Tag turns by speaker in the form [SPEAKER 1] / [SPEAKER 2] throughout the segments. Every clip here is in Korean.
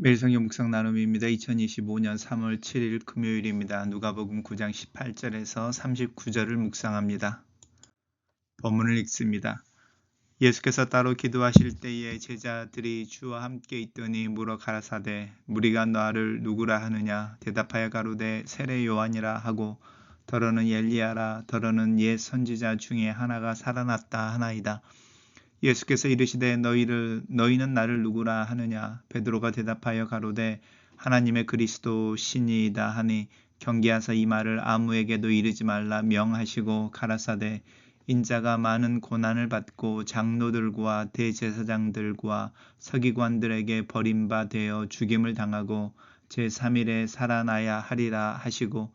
[SPEAKER 1] 매일 성경 묵상 나눔입니다. 2025년 3월 7일 금요일입니다. 누가복음 9장 18절에서 39절을 묵상합니다. 본문을 읽습니다. 예수께서 따로 기도하실 때에 제자들이 주와 함께 있더니 물어 가라사대 무리가 너를 누구라 하느냐 대답하여 가로되 세례 요한이라 하고 더러는 엘리야라 더러는 옛 선지자 중에 하나가 살아났다 하나이다. 예수께서 이르시되 너희는 나를 누구라 하느냐 베드로가 대답하여 가로되 하나님의 그리스도 신이이다 하니 경계하사 이 말을 아무에게도 이르지 말라 명하시고 가라사대 인자가 많은 고난을 받고 장로들과 대제사장들과 서기관들에게 버림바 되어 죽임을 당하고 제3일에 살아나야 하리라 하시고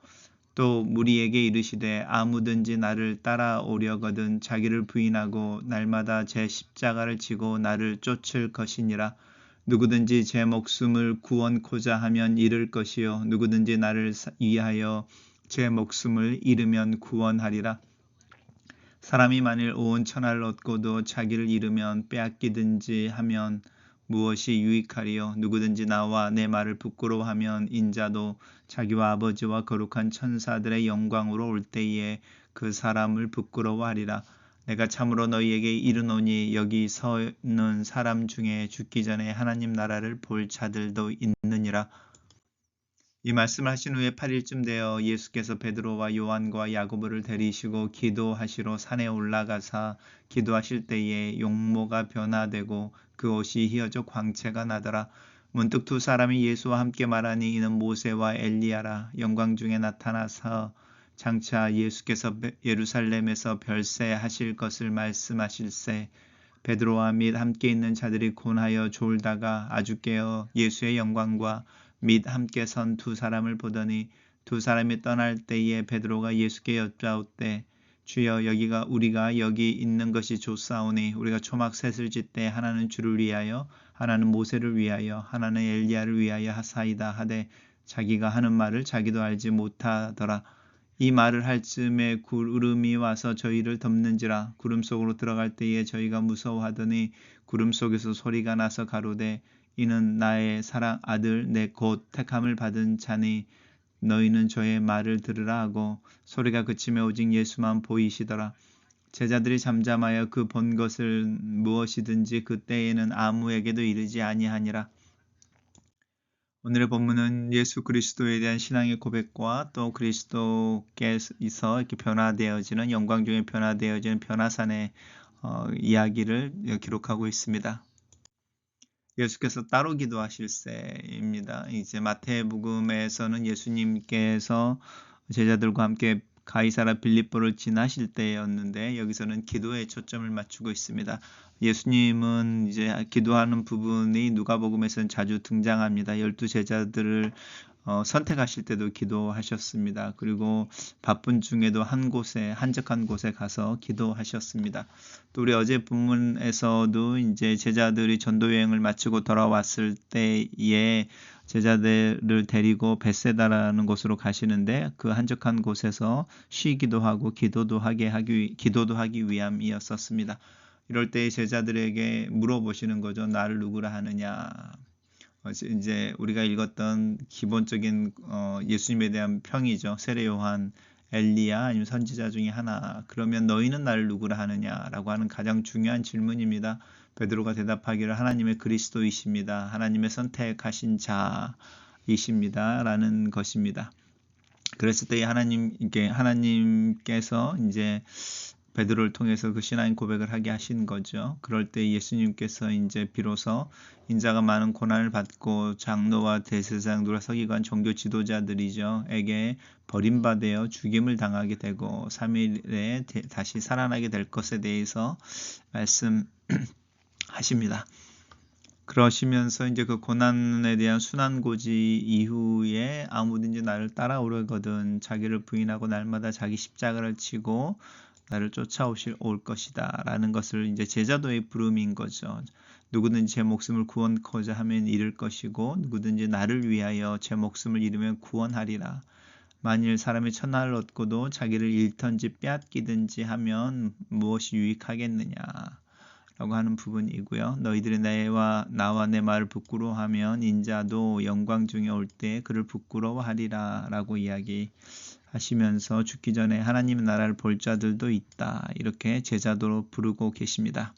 [SPEAKER 1] 또 무리에게 이르시되 아무든지 나를 따라오려거든 자기를 부인하고 날마다 제 십자가를 지고 나를 쫓을 것이니라. 누구든지 제 목숨을 구원코자 하면 잃을 것이요 누구든지 나를 위하여 제 목숨을 잃으면 구원하리라. 사람이 만일 온 천하를 얻고도 자기를 잃으면 빼앗기든지 하면 무엇이 유익하리요? 누구든지 나와 내 말을 부끄러워하면 인자도 자기와 아버지와 거룩한 천사들의 영광으로 올 때에 그 사람을 부끄러워하리라. 내가 참으로 너희에게 이르노니 여기 서는 사람 중에 죽기 전에 하나님 나라를 볼 자들도 있느니라. 이 말씀을 하신 후에 8일쯤 되어 예수께서 베드로와 요한과 야고보를 데리시고 기도하시러 산에 올라가사 기도하실 때에 용모가 변화되고 그 옷이 휘어져 광채가 나더라. 문득 두 사람이 예수와 함께 말하니 이는 모세와 엘리야라. 영광 중에 나타나서 장차 예수께서 예루살렘에서 별세하실 것을 말씀하실세 베드로와 및 함께 있는 자들이 곤하여 졸다가 아주 깨어 예수의 영광과 및 함께 선 두 사람을 보더니 두 사람이 떠날 때에 베드로가 예수께 여짜오되 주여 우리가 여기 있는 것이 좋사오니 우리가 초막 셋을 짓되 하나는 주를 위하여 하나는 모세를 위하여 하나는 엘리야를 위하여 하사이다 하되 자기가 하는 말을 자기도 알지 못하더라. 이 말을 할 즈음에 구름이 와서 저희를 덮는지라. 구름 속으로 들어갈 때에 저희가 무서워하더니 구름 속에서 소리가 나서 가로되 이는 나의 사랑 아들 내 곧 택함을 받은 자니 너희는 저의 말을 들으라 하고 소리가 그치며 오직 예수만 보이시더라. 제자들이 잠잠하여 그 본 것을 무엇이든지 그때에는 아무에게도 이르지 아니하니라. 오늘의 본문은 예수 그리스도에 대한 신앙의 고백과 또 그리스도께서 이렇게 변화되어지는 영광 중에 변화되어지는 변화산의 이야기를 기록하고 있습니다. 예수께서 따로 기도하실세입니다. 이제 마태복음에서는 예수님께서 제자들과 함께 가이사라 빌립보를 지나실 때였는데 여기서는 기도에 초점을 맞추고 있습니다. 예수님은 이제 기도하는 부분이 누가복음에서는 자주 등장합니다. 12 제자들을 선택하실 때도 기도하셨습니다. 그리고 바쁜 중에도 한적한 곳에 가서 기도하셨습니다. 또 우리 어제 본문에서도 이제 제자들이 전도 여행을 마치고 돌아왔을 때에 제자들을 데리고 벳세다라는 곳으로 가시는데 그 한적한 곳에서 쉬기도 하고 기도도 하기 위함이었었습니다. 이럴 때 제자들에게 물어보시는 거죠. 나를 누구라 하느냐. 이제 우리가 읽었던 기본적인 예수님에 대한 평이죠. 세례 요한, 엘리야 아니면 선지자 중에 하나. 그러면 너희는 나를 누구라 하느냐라고 하는 가장 중요한 질문입니다. 베드로가 대답하기를 하나님의 그리스도이십니다. 하나님의 선택하신 자이십니다. 라는 것입니다. 그랬을 때 하나님께서 이제 베드로를 통해서 그 신앙의 고백을 하게 하신 거죠. 그럴 때 예수님께서 이제 비로소 인자가 많은 고난을 받고 장로와 대제사장들과 서기관 종교 지도자들에게 버림받아 죽임을 당하게 되고 3일에 다시 살아나게 될 것에 대해서 말씀하십니다. 그러시면서 이제 그 고난에 대한 순환고지 이후에 아무든지 나를 따라오려거든 자기를 부인하고 날마다 자기 십자가를 지고 나를 올 것이다 라는 것을 이제 제자도의 부름인 거죠. 누구든지 제 목숨을 구원코자 하면 잃을 것이고 누구든지 나를 위하여 제 목숨을 잃으면 구원하리라. 만일 사람이 천하를 얻고도 자기를 잃든지 빼앗기든지 하면 무엇이 유익하겠느냐. 라고 하는 부분이고요. 너희들이 나와 내 말을 부끄러워하면 인자도 영광 중에 올 때 그를 부끄러워하리라 라고 이야기하시면서 죽기 전에 하나님의 나라를 볼 자들도 있다. 이렇게 제자도로 부르고 계십니다.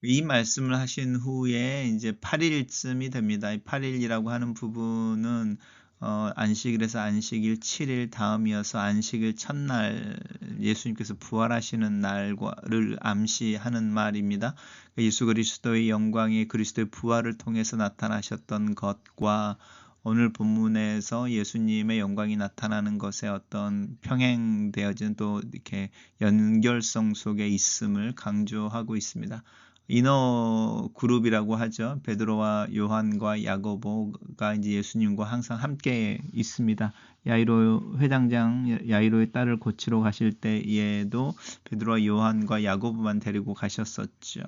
[SPEAKER 1] 이 말씀을 하신 후에 이제 8일쯤이 됩니다. 8일이라고 하는 부분은 안식일에서 안식일 7일 다음이어서 안식일 첫날 예수님께서 부활하시는 날을 암시하는 말입니다. 예수 그리스도의 영광이 그리스도의 부활을 통해서 나타나셨던 것과 오늘 본문에서 예수님의 영광이 나타나는 것에 어떤 평행되어진 또 이렇게 연결성 속에 있음을 강조하고 있습니다. 이너 그룹이라고 하죠. 베드로와 요한과 야고보가 이제 예수님과 항상 함께 있습니다. 야이로 회당장 야이로의 딸을 고치러 가실 때에도 베드로와 요한과 야고보만 데리고 가셨었죠.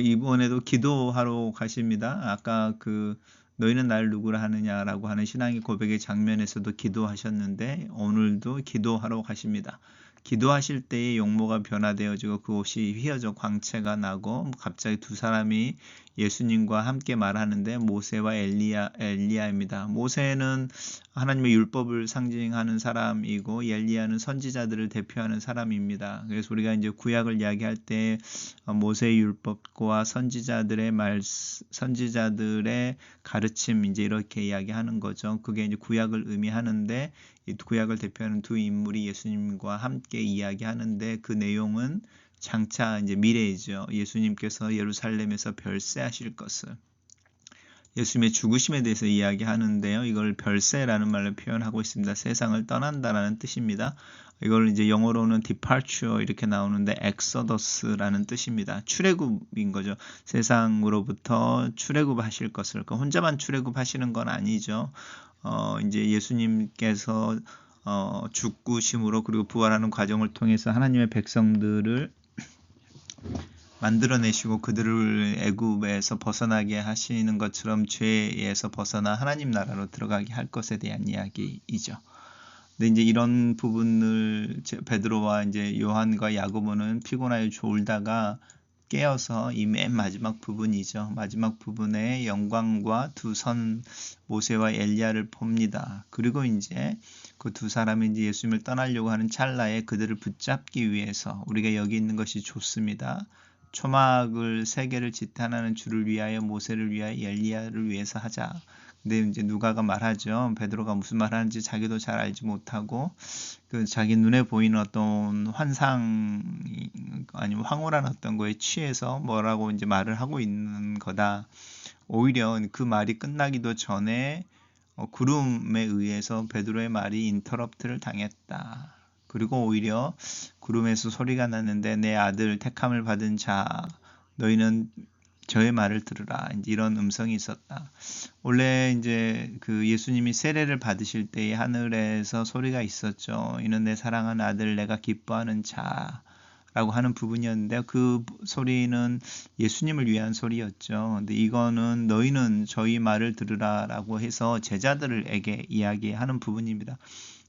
[SPEAKER 1] 이번에도 기도하러 가십니다. 아까 너희는 나를 누구라 하느냐라고 하는 신앙의 고백의 장면에서도 기도하셨는데 오늘도 기도하러 가십니다. 기도하실 때의 용모가 변화되어지고 그 옷이 휘어져 광채가 나고 갑자기 두 사람이 예수님과 함께 말하는데 모세와 엘리야입니다. 모세는 하나님의 율법을 상징하는 사람이고 엘리야는 선지자들을 대표하는 사람입니다. 그래서 우리가 이제 구약을 이야기할 때 모세의 율법과 선지자들의 가르침 이제 이렇게 이야기하는 거죠. 그게 이제 구약을 의미하는데 이 구약을 대표하는 두 인물이 예수님과 함께 이야기하는데 그 내용은 장차 이제 미래이죠. 예수님께서 예루살렘에서 별세하실 것을 예수님의 죽으심에 대해서 이야기하는데요. 이걸 별세라는 말로 표현하고 있습니다. 세상을 떠난다라는 뜻입니다. 이걸 이제 영어로는 departure 이렇게 나오는데 exodus라는 뜻입니다. 출애굽인 거죠. 세상으로부터 출애굽하실 것을. 혼자만 출애굽하시는 건 아니죠. 이제 예수님께서 죽으심으로 그리고 부활하는 과정을 통해서 하나님의 백성들을 만들어내시고 그들을 애굽에서 벗어나게 하시는 것처럼 죄에서 벗어나 하나님 나라로 들어가게 할 것에 대한 이야기이죠. 근데 이제 이런 부분을 베드로와 이제 요한과 야고보는 피곤하여 졸다가 깨어서 이 맨 마지막 부분이죠. 마지막 부분에 영광과 두 선 모세와 엘리야를 봅니다. 그리고 이제 그 두 사람이 이제 예수님을 떠나려고 하는 찰나에 그들을 붙잡기 위해서 우리가 여기 있는 것이 좋습니다. 초막을 3개를 지탄하는 주를 위하여 모세를 위하여 엘리야를 위해서 하자. 근데 이제 누가가 말하죠. 베드로가 무슨 말하는지 자기도 잘 알지 못하고 자기 눈에 보이는 어떤 환상 아니면 황홀한 어떤 거에 취해서 뭐라고 이제 말을 하고 있는 거다. 오히려 그 말이 끝나기도 전에 구름에 의해서 베드로의 말이 인터럽트를 당했다. 그리고 오히려 구름에서 소리가 났는데 내 아들 택함을 받은 자 너희는 저의 말을 들으라. 이제 이런 음성이 있었다. 원래 이제 예수님이 세례를 받으실 때에 하늘에서 소리가 있었죠. 이는 내 사랑하는 아들 내가 기뻐하는 자라고 하는 부분이었는데 그 소리는 예수님을 위한 소리였죠. 근데 이거는 너희는 저희 말을 들으라라고 해서 제자들에게 이야기하는 부분입니다.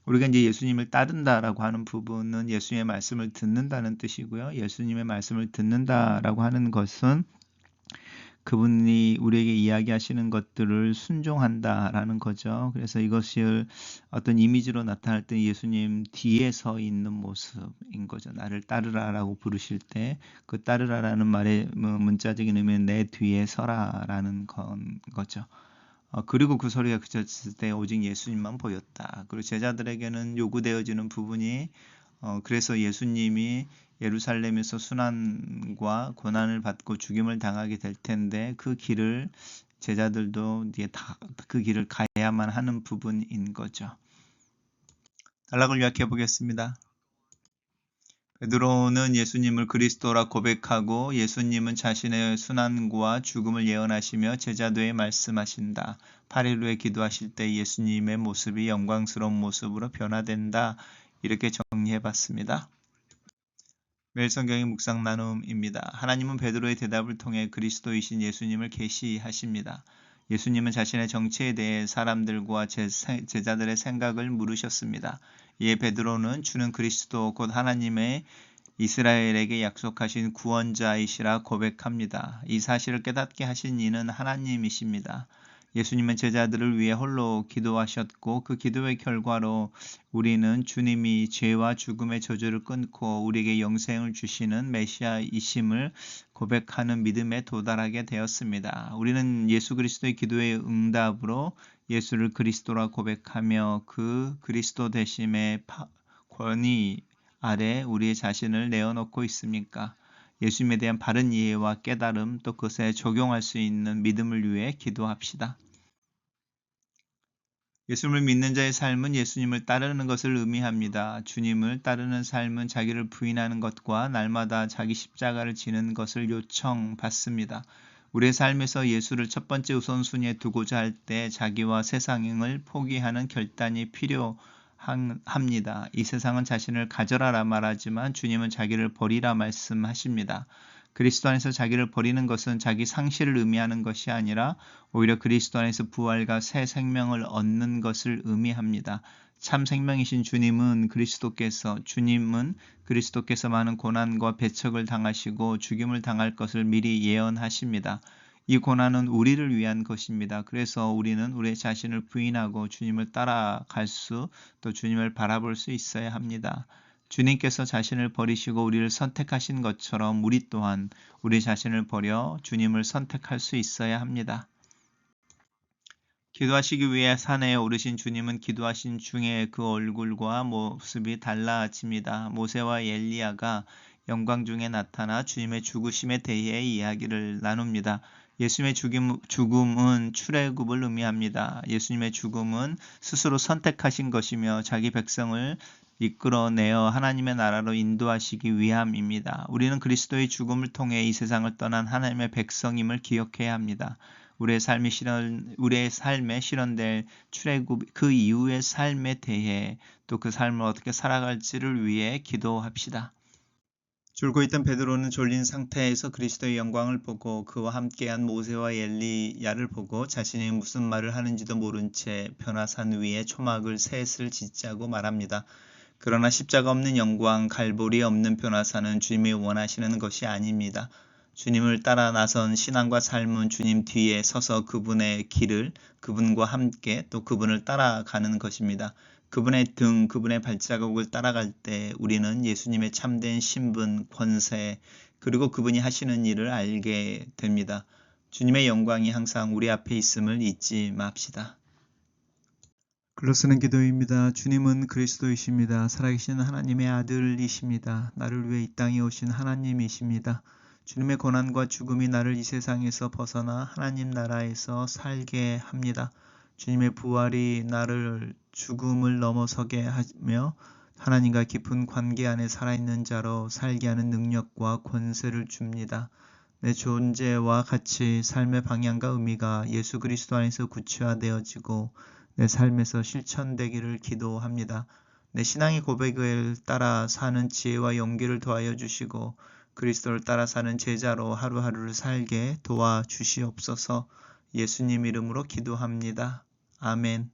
[SPEAKER 1] 우리가 이제 예수님을 따른다라고 하는 부분은 예수님의 말씀을 듣는다는 뜻이고요. 예수님의 말씀을 듣는다라고 하는 것은 그분이 우리에게 이야기하시는 것들을 순종한다라는 거죠. 그래서 이것을 어떤 이미지로 나타날 때 예수님 뒤에 서 있는 모습인 거죠. 나를 따르라라고 부르실 때 그 따르라라는 말의 문자적인 의미는 내 뒤에 서라라는 거죠. 그리고 그 소리가 그쳤을 때 오직 예수님만 보였다. 그리고 제자들에게는 요구되어지는 부분이 그래서 예수님이 예루살렘에서 순환과 고난을 받고 죽임을 당하게 될 텐데 그 길을 제자들도 이제 다 그 길을 가야만 하는 부분인 거죠. 단락을 요약해 보겠습니다. 베드로는 예수님을 그리스도라 고백하고 예수님은 자신의 순환과 죽음을 예언하시며 제자도에 말씀하신다. 8일 후에 기도하실 때 예수님의 모습이 영광스러운 모습으로 변화된다. 이렇게 정리해 봤습니다. 매일 성경의 묵상 나눔입니다. 하나님은 베드로의 대답을 통해 그리스도이신 예수님을 계시하십니다. 예수님은 자신의 정체에 대해 사람들과 제자들의 생각을 물으셨습니다. 이에 베드로는 주는 그리스도 곧 하나님의 이스라엘에게 약속하신 구원자이시라 고백합니다. 이 사실을 깨닫게 하신 이는 하나님이십니다. 예수님은 제자들을 위해 홀로 기도하셨고 그 기도의 결과로 우리는 주님이 죄와 죽음의 저주를 끊고 우리에게 영생을 주시는 메시아이심을 고백하는 믿음에 도달하게 되었습니다. 우리는 예수 그리스도의 기도의 응답으로 예수를 그리스도라 고백하며 그 그리스도 되심의 권위 아래 우리의 자신을 내어놓고 있습니까? 예수님에 대한 바른 이해와 깨달음 또 그것에 적용할 수 있는 믿음을 위해 기도합시다. 예수님을 믿는 자의 삶은 예수님을 따르는 것을 의미합니다. 주님을 따르는 삶은 자기를 부인하는 것과 날마다 자기 십자가를 지는 것을 요청받습니다. 우리의 삶에서 예수를 첫 번째 우선순위에 두고자 할 때 자기와 세상을 포기하는 결단이 필요합니다. 이 세상은 자신을 가져라라 말하지만 주님은 자기를 버리라 말씀하십니다. 그리스도 안에서 자기를 버리는 것은 자기 상실을 의미하는 것이 아니라 오히려 그리스도 안에서 부활과 새 생명을 얻는 것을 의미합니다. 참 생명이신 주님은 그리스도께서 많은 고난과 배척을 당하시고 죽임을 당할 것을 미리 예언하십니다. 이 고난은 우리를 위한 것입니다. 그래서 우리는 우리의 자신을 부인하고 주님을 따라갈 또 주님을 바라볼 수 있어야 합니다. 주님께서 자신을 버리시고 우리를 선택하신 것처럼 우리 또한 우리 자신을 버려 주님을 선택할 수 있어야 합니다. 기도하시기 위해 산에 오르신 주님은 기도하신 중에 그 얼굴과 모습이 달라집니다. 모세와 엘리야가 영광 중에 나타나 주님의 죽으심에 대해 이야기를 나눕니다. 예수님의 죽음은 출애굽을 의미합니다. 예수님의 죽음은 스스로 선택하신 것이며 자기 백성을 이끌어내어 하나님의 나라로 인도하시기 위함입니다. 우리는 그리스도의 죽음을 통해 이 세상을 떠난 하나님의 백성임을 기억해야 합니다. 우리의 삶에 실현될 출애굽 그 이후의 삶에 대해 또 그 삶을 어떻게 살아갈지를 위해 기도합시다. 졸고 있던 베드로는 졸린 상태에서 그리스도의 영광을 보고 그와 함께한 모세와 엘리야를 보고 자신이 무슨 말을 하는지도 모른 채 변화산 위에 초막을 셋을 짓자고 말합니다. 그러나 십자가 없는 영광, 갈보리 없는 변화산은 주님이 원하시는 것이 아닙니다. 주님을 따라 나선 신앙과 삶은 주님 뒤에 서서 그분의 길을 그분과 함께 또 그분을 따라가는 것입니다. 그분의 등, 그분의 발자국을 따라갈 때 우리는 예수님의 참된 신분, 권세, 그리고 그분이 하시는 일을 알게 됩니다. 주님의 영광이 항상 우리 앞에 있음을 잊지 맙시다. 글로 쓰는 기도입니다. 주님은 그리스도이십니다. 살아계신 하나님의 아들이십니다. 나를 위해 이 땅에 오신 하나님이십니다. 주님의 고난과 죽음이 나를 이 세상에서 벗어나 하나님 나라에서 살게 합니다. 주님의 부활이 나를 죽음을 넘어서게 하며 하나님과 깊은 관계 안에 살아있는 자로 살게 하는 능력과 권세를 줍니다. 내 존재와 가치, 삶의 방향과 의미가 예수 그리스도 안에서 구체화되어지고 내 삶에서 실천되기를 기도합니다. 내 신앙의 고백을 따라 사는 지혜와 용기를 더하여 주시고 그리스도를 따라 사는 제자로 하루하루를 살게 도와주시옵소서. 예수님 이름으로 기도합니다. 아멘.